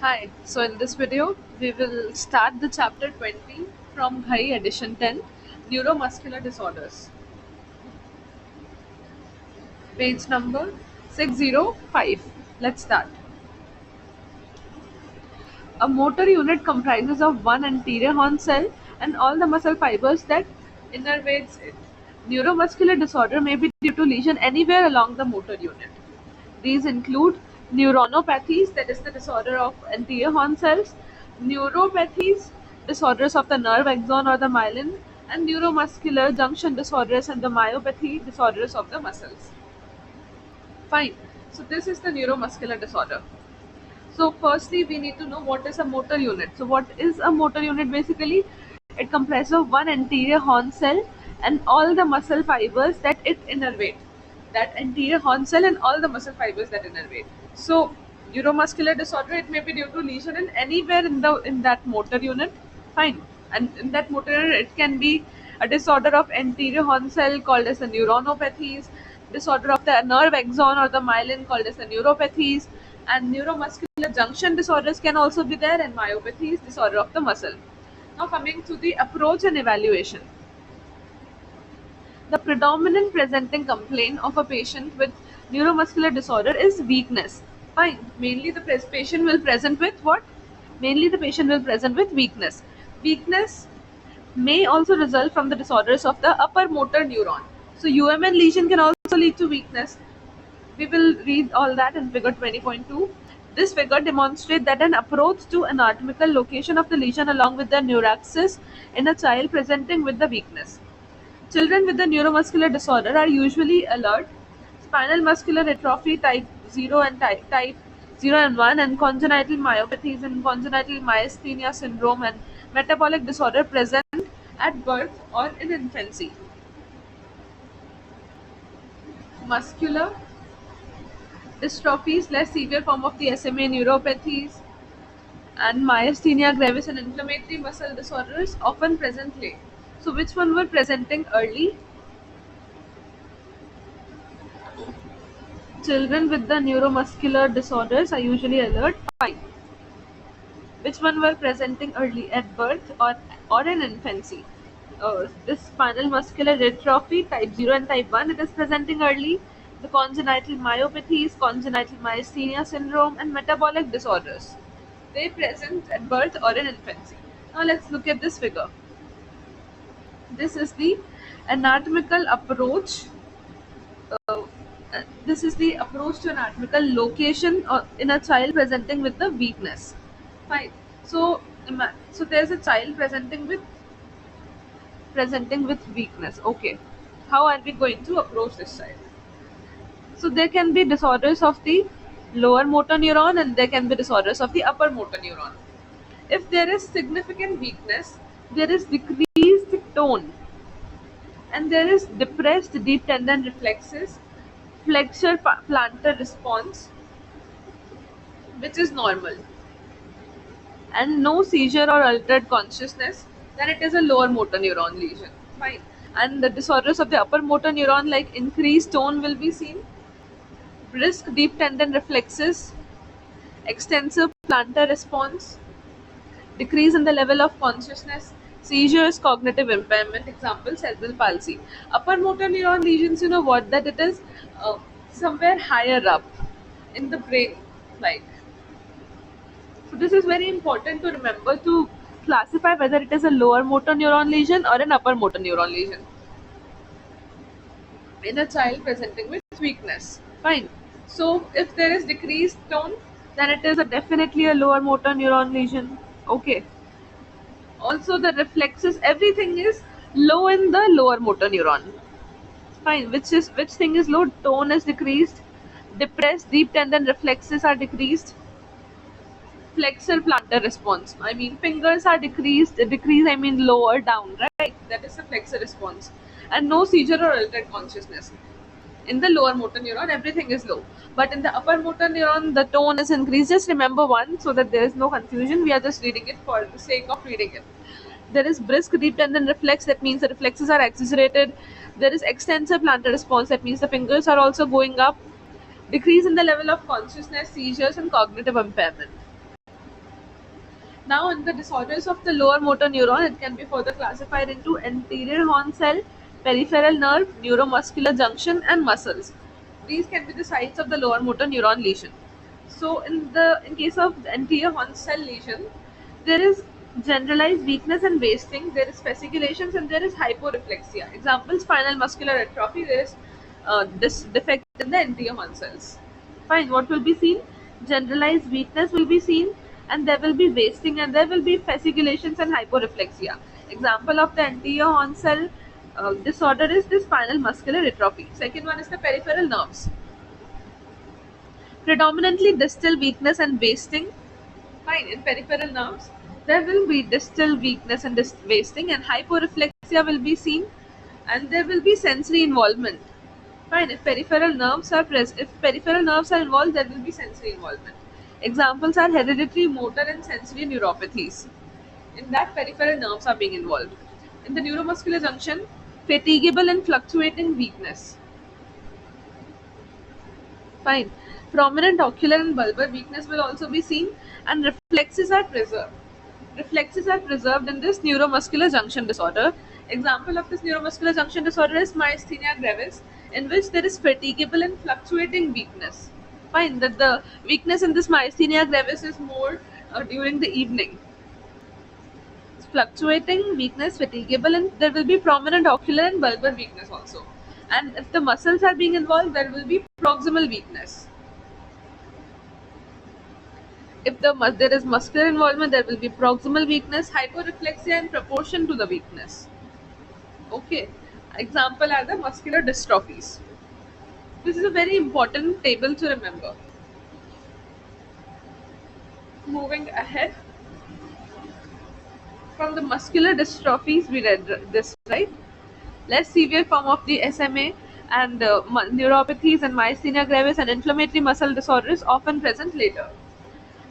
Hi, so in this video, we will start the chapter 20 from Ghai edition 10, Neuromuscular Disorders, page number 605. Let's start. A motor unit comprises of one anterior horn cell and all the muscle fibers that innervates it. Neuromuscular disorder may be due to lesion anywhere along the motor unit. These include neuronopathies, that is the disorder of anterior horn cells, neuropathies, disorders of the nerve axon or the myelin, and neuromuscular junction disorders and the myopathy, disorders of the muscles. Fine. So this is the neuromuscular disorder. So firstly, we need to know what is a motor unit. So what is a motor unit basically? It comprises of one anterior horn cell and all the muscle fibers that it innervate. That anterior horn cell and all the muscle fibers that innervate. So neuromuscular disorder, it may be due to lesion in anywhere in that motor unit. Fine. And in that motor unit, it can be a disorder of anterior horn cell called as the neuronopathies, disorder of the nerve axon or the myelin called as the neuropathies, and neuromuscular junction disorders can also be there, and myopathies, disorder of the muscle. Now coming to the approach and evaluation. The predominant presenting complaint of a patient with neuromuscular disorder is weakness. Fine. Mainly the patient will present with what? Mainly the patient will present with weakness. Weakness may also result from the disorders of the upper motor neuron. So UMN lesion can also lead to weakness. We will read all that in figure 20.2. This figure demonstrates that an approach to anatomical location of the lesion along with the neuraxis in a child presenting with the weakness. Children with the neuromuscular disorder are usually alert. Spinal muscular atrophy type 0 and type 0 and 1 and congenital myopathies and congenital myasthenia syndrome and metabolic disorder present at birth or in infancy. Muscular dystrophies, less severe form of the SMA neuropathies and myasthenia gravis and inflammatory muscle disorders often present late. So which one were presenting early? Children with the neuromuscular disorders are usually alert. Fine. Which one were presenting early at birth or in infancy? This spinal muscular atrophy type 0 and type 1, it is presenting early. The congenital myopathies, congenital myasthenia syndrome and metabolic disorders, they present at birth or in infancy. Now let's look at this figure. This is the anatomical approach. Uh, this is the approach to anatomical location in a child presenting with the weakness. Fine. So, so there's a child presenting with weakness. Okay. How are we going to approach this child? So there can be disorders of the lower motor neuron and there can be disorders of the upper motor neuron. If there is significant weakness, there is decreased tone and there is depressed deep tendon reflexes, flexure plantar response, which is normal, and no seizure or altered consciousness, then it is a lower motor neuron lesion. Fine. And the disorders of the upper motor neuron, like increased tone, will be seen, brisk deep tendon reflexes, extensive plantar response, decrease in the level of consciousness, seizures, cognitive impairment, example cerebral palsy. Upper motor neuron lesions, you know what, that it is somewhere higher up in the brain, like. So this is very important to remember to classify whether it is a lower motor neuron lesion or an upper motor neuron lesion in a child presenting with weakness. Fine. So if there is decreased tone, then it is definitely a lower motor neuron lesion. Okay. Also the reflexes, everything is low in the lower motor neuron. Fine. Which thing is low? Tone is decreased. Depressed deep tendon reflexes are decreased. Flexor plantar response. I mean, fingers are decreased. Decrease, I mean, lower down, right? That is the flexor response. And no seizure or altered consciousness. In the lower motor neuron, everything is low. But in the upper motor neuron, the tone is increased. Just remember one so that there is no confusion. We are just reading it for the sake of reading it. There is brisk deep tendon reflex. That means the reflexes are accelerated. There is extensive plantar response. That means the fingers are also going up. Decrease in the level of consciousness, seizures, and cognitive impairment. Now, in the disorders of the lower motor neuron, it can be further classified into anterior horn cell, peripheral nerve, neuromuscular junction, and muscles. These can be the sites of the lower motor neuron lesion. So, in case of the anterior horn cell lesion, there is generalized weakness and wasting. There is fasciculations and there is hyporeflexia. Examples: spinal muscular atrophy. There is this defect in the anterior horn cells. Fine. What will be seen? Generalized weakness will be seen, and there will be wasting, and there will be fasciculations and hyporeflexia. Example of the anterior horn cell disorder is the spinal muscular atrophy. Second one is the peripheral nerves. Predominantly distal weakness and wasting. Fine. In peripheral nerves, there will be distal weakness and wasting, and hyporeflexia will be seen, and there will be sensory involvement. Fine. If peripheral nerves are involved, there will be sensory involvement. Examples are hereditary motor and sensory neuropathies. In that, peripheral nerves are being involved. In the neuromuscular junction, fatigable and fluctuating weakness. Fine. Prominent ocular and bulbar weakness will also be seen, and reflexes are preserved. Reflexes are preserved in this neuromuscular junction disorder. Example of this neuromuscular junction disorder is myasthenia gravis, in which there is fatigable and fluctuating weakness. Fine, that the weakness in this myasthenia gravis is more during the evening. It's fluctuating weakness, fatigable, and there will be prominent ocular and bulbar weakness also. And if the muscles are being involved, there will be proximal weakness. If there is muscular involvement, there will be proximal weakness, hyporeflexia in proportion to the weakness. Okay. Example are the muscular dystrophies. This is a very important table to remember. Moving ahead, from the muscular dystrophies, we read this, right? Less severe form of the SMA and neuropathies and myasthenia gravis and inflammatory muscle disorders often present later.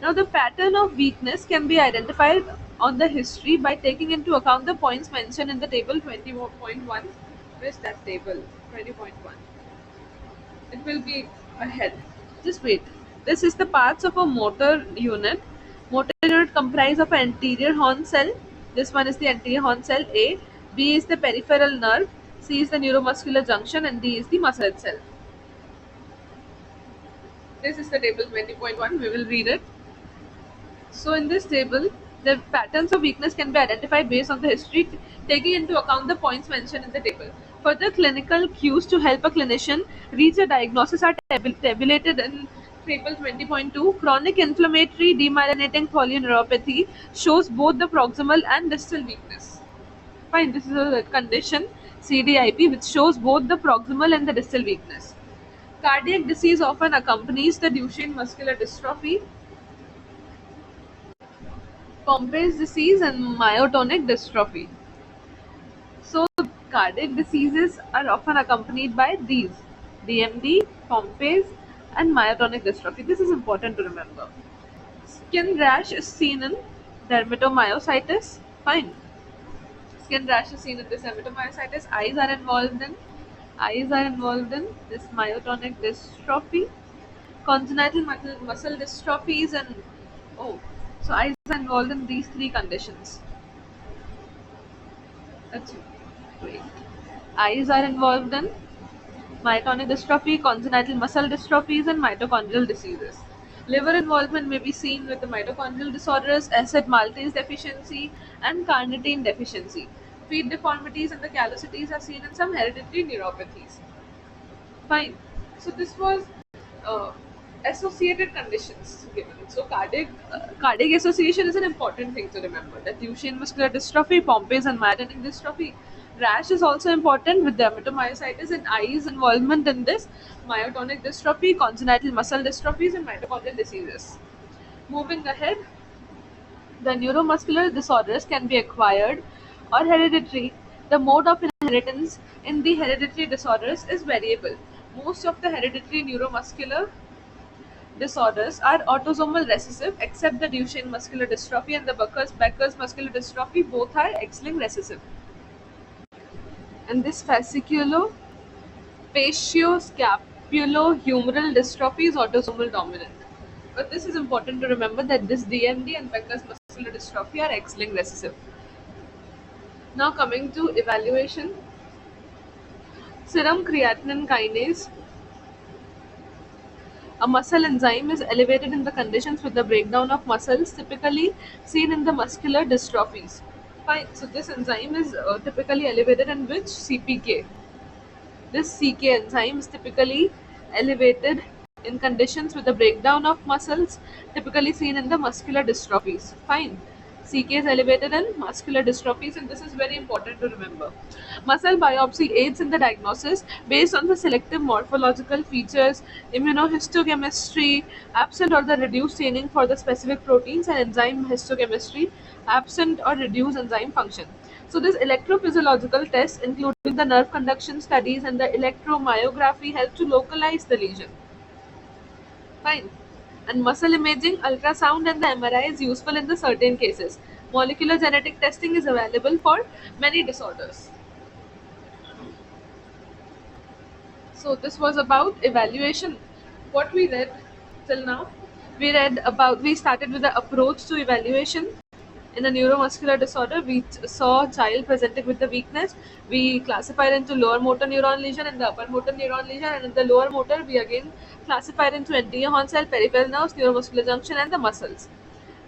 Now, the pattern of weakness can be identified on the history by taking into account the points mentioned in the table 20.1. Where's that table? 20.1. It will be ahead. Just wait. This is the parts of a motor unit. Motor unit comprise of an anterior horn cell. This one is the anterior horn cell A. B is the peripheral nerve. C is the neuromuscular junction, and D is the muscle itself. This is the table 20.1. We will read it. So in this table, the patterns of weakness can be identified based on the history, taking into account the points mentioned in the table. Further clinical cues to help a clinician reach a diagnosis are tabulated in table 20.2. Chronic inflammatory demyelinating polyneuropathy shows both the proximal and distal weakness. Fine, this is a condition, CDIP, which shows both the proximal and the distal weakness. Cardiac disease often accompanies the Duchenne muscular dystrophy, Pompe's disease, and myotonic dystrophy. So, cardiac diseases are often accompanied by these: DMD, Pompe's, and myotonic dystrophy. This is important to remember. Skin rash is seen in dermatomyositis. Fine. Skin rash is seen in this dermatomyositis. Eyes are involved in this myotonic dystrophy. Congenital muscle dystrophies, and oh, so eyes are involved in these three conditions. That's wait. Eyes are involved in myotonic dystrophy, congenital muscle dystrophies, and mitochondrial diseases. Liver involvement may be seen with the mitochondrial disorders, acid maltase deficiency, and carnitine deficiency. Feet deformities and the callosities are seen in some hereditary neuropathies. Fine. So this was uh, associated conditions given. So cardiac association is an important thing to remember. That Duchenne muscular dystrophy, Pompe's and myotonic dystrophy. Rash is also important with dermatomyositis and eyes involvement in this myotonic dystrophy, congenital muscle dystrophies, and mitochondrial diseases. Moving ahead, the neuromuscular disorders can be acquired or hereditary. The mode of inheritance in the hereditary disorders is variable. Most of the hereditary neuromuscular disorders are autosomal recessive, except the Duchenne muscular dystrophy and the Becker's muscular dystrophy, both are X-linked recessive. And this fascioscapulohumeral dystrophy is autosomal dominant. But this is important to remember that this DMD and Becker's muscular neuromuscular dystrophy are X-linked recessive. Now coming to evaluation, serum creatinine kinase, a muscle enzyme, is elevated in the conditions with the breakdown of muscles typically seen in the muscular dystrophies. Fine. So this enzyme is typically elevated in which CPK. This CK enzyme is typically elevated in conditions with the breakdown of muscles typically seen in the muscular dystrophies. Fine. CK is elevated in muscular dystrophies, and this is very important to remember. Muscle biopsy aids in the diagnosis based on the selective morphological features, immunohistochemistry, absent or the reduced staining for the specific proteins, and enzyme histochemistry, absent or reduced enzyme function. So this electrophysiological tests, including the nerve conduction studies and the electromyography, help to localize the lesion. Fine. And muscle imaging, ultrasound, and the MRI is useful in the certain cases. Molecular genetic testing is available for many disorders. So this was about evaluation. What we read till now, we started with the approach to evaluation. In a neuromuscular disorder, we saw child presenting with the weakness. We classified into lower motor neuron lesion and the upper motor neuron lesion, and in the lower motor, we again classified into anterior horn cell, peripheral nerves, neuromuscular junction, and the muscles.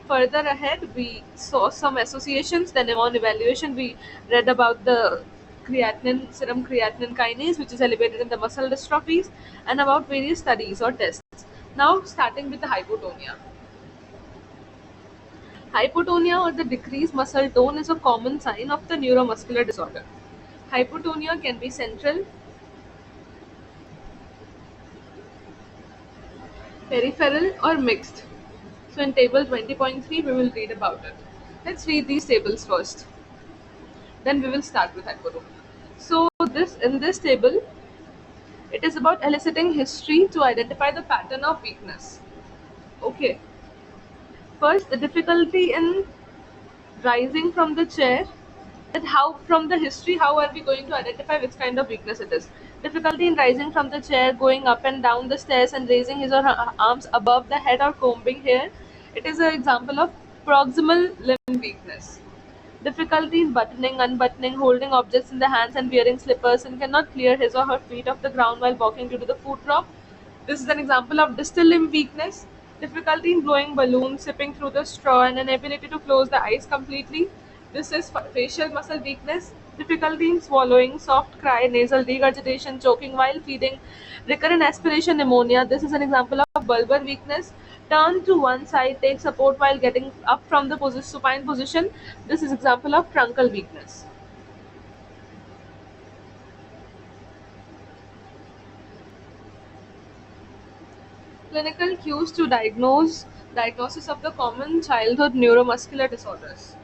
Further ahead, we saw some associations. Then on evaluation, we read about the serum creatinine kinase, which is elevated in the muscle dystrophies, and about various studies or tests. Now, starting with the hypotonia. Hypotonia, or the decreased muscle tone, is a common sign of the neuromuscular disorder. Hypotonia can be central, peripheral, or mixed. So in table 20.3 we will read about it. Let's read these tables first. Then we will start with hypotonia. So this in this table, it is about eliciting history to identify the pattern of weakness. Okay. First, the difficulty in rising from the chair, that how from the history how are we going to identify which kind of weakness it is. Difficulty in rising from the chair, going up and down the stairs, and raising his or her arms above the head, or combing hair. It is an example of proximal limb weakness. Difficulty in buttoning, unbuttoning, holding objects in the hands, and wearing slippers, and cannot clear his or her feet off the ground while walking due to the foot drop. This is an example of distal limb weakness. Difficulty in blowing balloons, sipping through the straw, and inability to close the eyes completely. This is facial muscle weakness. Difficulty in swallowing, soft cry, nasal regurgitation, choking while feeding, recurrent aspiration, pneumonia. This is an example of bulbar weakness. Turn to one side, take support while getting up from the supine position. This is example of truncal weakness. Clinical cues to diagnosis of the common childhood neuromuscular disorders.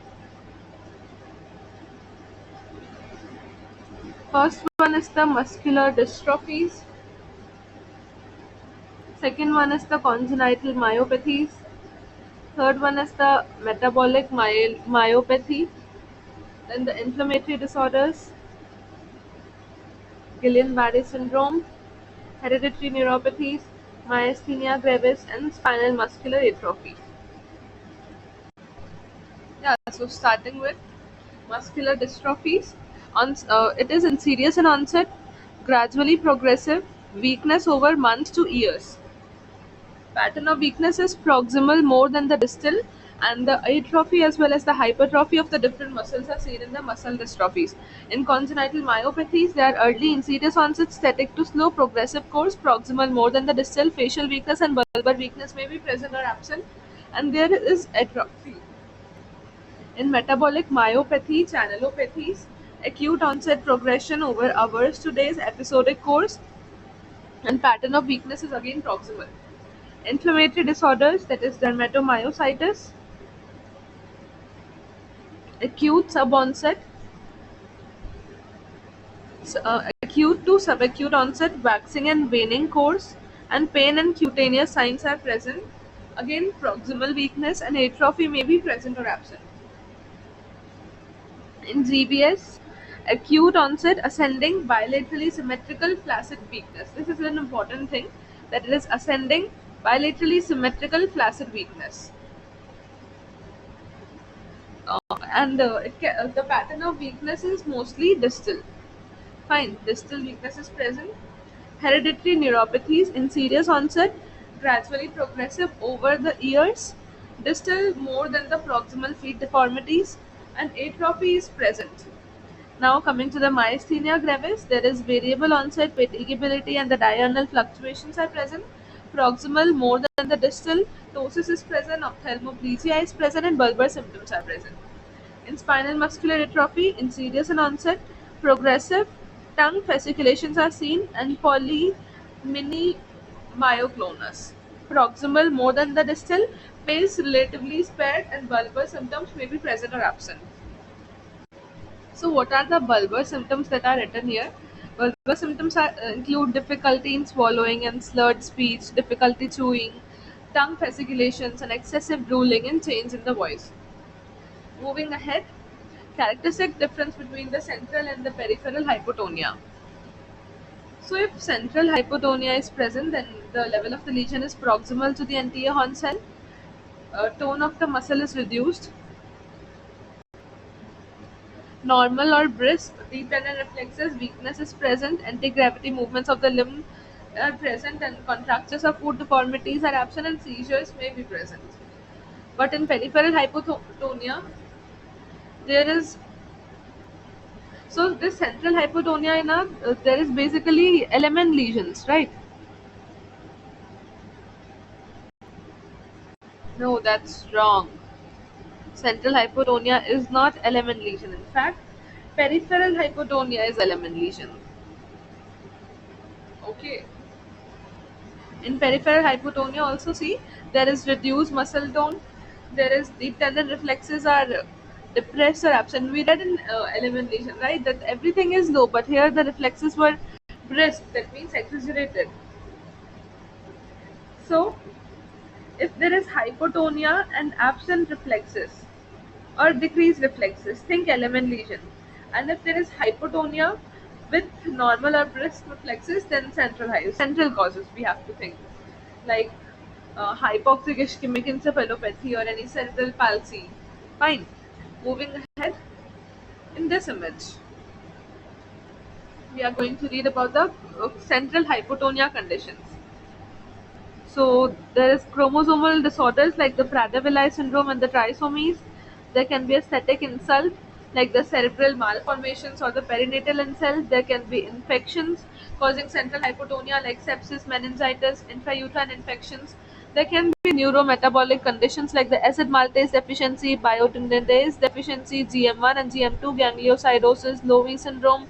First one is the muscular dystrophies. Second one is the congenital myopathies. Third one is the metabolic myopathy. Then the inflammatory disorders, Guillain-Barré syndrome, hereditary neuropathies, myasthenia gravis, and spinal muscular atrophy. Yeah, so starting with muscular dystrophies, it is insidious in onset, gradually progressive, weakness over months to years. Pattern of weakness is proximal more than the distal, and the atrophy as well as the hypertrophy of the different muscles are seen in the muscle dystrophies. In congenital myopathies, they are early insidious onset, static to slow progressive course, proximal more than the distal, facial weakness and bulbar weakness may be present or absent, and there is atrophy. In metabolic myopathy, channelopathies, acute onset progression over hours to days, episodic course, and pattern of weakness is again proximal. Inflammatory disorders, that is dermatomyositis, acute subonset, acute to subacute onset, waxing and waning course, and pain and cutaneous signs are present. Again, proximal weakness and atrophy may be present or absent. In GBS, acute onset ascending bilaterally symmetrical flaccid weakness. This is an important thing, that it is ascending bilaterally symmetrical flaccid weakness. The pattern of weakness is mostly distal. Fine, distal weakness is present. Hereditary neuropathies in serious onset, gradually progressive over the years, distal more than the proximal feet deformities, and atrophy is present. Now coming to the myasthenia gravis, there is variable onset, fatigability, and the diurnal fluctuations are present. Proximal more than the distal, ptosis is present, ophthalmoplegia is present, and bulbar symptoms are present. In spinal muscular atrophy, insidious in onset, progressive, tongue fasciculations are seen, and polymini myoclonus. Proximal more than the distal, face relatively spared, and bulbar symptoms may be present or absent. So, what are the bulbar symptoms that are written here? Bulbar symptoms include difficulty in swallowing and slurred speech, difficulty chewing, tongue fasciculations, and excessive drooling and change in the voice. Moving ahead, characteristic difference between the central and the peripheral hypotonia. So, if central hypotonia is present, then the level of the lesion is proximal to the anterior horn cell. Tone of the muscle is reduced. Normal or brisk deep tendon reflexes, weakness is present, anti-gravity movements of the limb are present, and contractures of foot deformities are absent, and seizures may be present. But in peripheral hypotonia, there is so this central hypotonia in there is basically element lesions, right? No, that's wrong. Central hypotonia is not element lesion. In fact, peripheral hypotonia is element lesion. Okay. In peripheral hypotonia, also see there is reduced muscle tone, there is deep tendon reflexes are depressed or absent. We read in element lesion, right, that everything is low, but here the reflexes were brisk, that means exaggerated. So, if there is hypotonia and absent reflexes or decreased reflexes, think element lesion. And if there is hypotonia with normal or brisk reflexes, then central causes we have to think, like hypoxic ischemic encephalopathy or any cerebral palsy. Fine. Moving ahead, in this image, we are going to read about the central hypotonia conditions. So there is chromosomal disorders like the Prader-Willi syndrome and the trisomies. There can be a static insult like the cerebral malformations or the perinatal insult. There can be infections causing central hypotonia like sepsis, meningitis, intrauterine infections. There can be neurometabolic conditions like the acid maltase deficiency, biotinidase deficiency, GM1 and GM2, gangliosidosis, Lowy syndrome,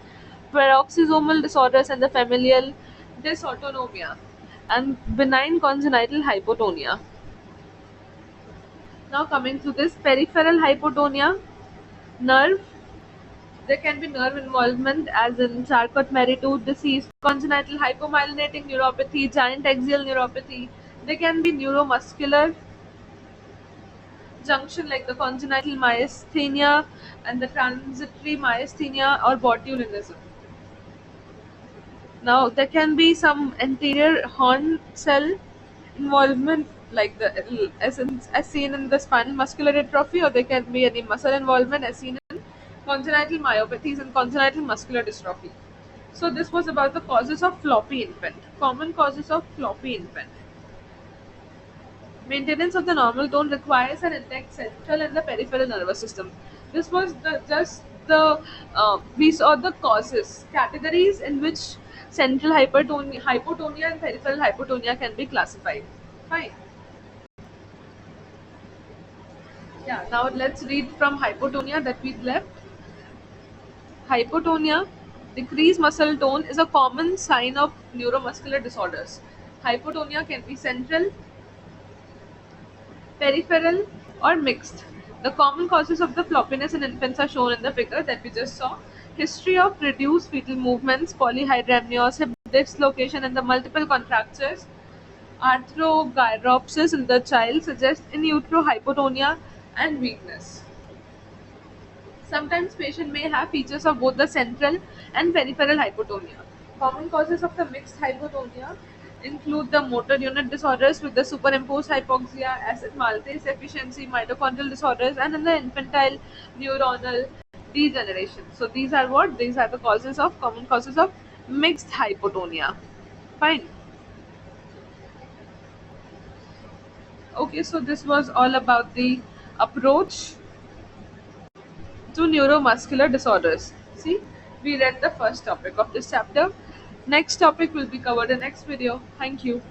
peroxisomal disorders, and the familial dysautonomia and benign congenital hypotonia. Now coming to this peripheral hypotonia, nerve. There can be nerve involvement as in Charcot-Marie-Tooth disease, congenital hypomyelinating neuropathy, giant axial neuropathy. There can be neuromuscular junction like the congenital myasthenia and the transitory myasthenia or botulinism. Now, there can be some anterior horn cell involvement, like as seen in the spinal muscular atrophy, or there can be any muscle involvement, as seen in congenital myopathies and congenital muscular dystrophy. So, this was about the causes of floppy infant. Common causes of floppy infant. Maintenance of the normal tone requires an intact central and the peripheral nervous system. This was just the we saw the causes, categories in which central hypotonia and peripheral hypotonia can be classified. Fine. Yeah. Now let's read from hypotonia that we left. Hypotonia, decreased muscle tone, is a common sign of neuromuscular disorders. Hypotonia can be central, peripheral, or mixed. The common causes of the floppiness in infants are shown in the figure that we just saw. History of reduced fetal movements, polyhydramnios, hip dislocation, and the multiple contractures, arthrogryopsis in the child suggests in utero hypotonia and weakness. Sometimes patient may have features of both the central and peripheral hypotonia. Common causes of the mixed hypotonia include the motor unit disorders with the superimposed hypoxia, acid maltase deficiency, mitochondrial disorders, and in the infantile neuronal degeneration. So these are what? These are the causes of common causes of mixed hypotonia. Fine. Okay, so this was all about the approach to neuromuscular disorders. See, we read the first topic of this chapter. Next topic will be covered in next video. Thank you.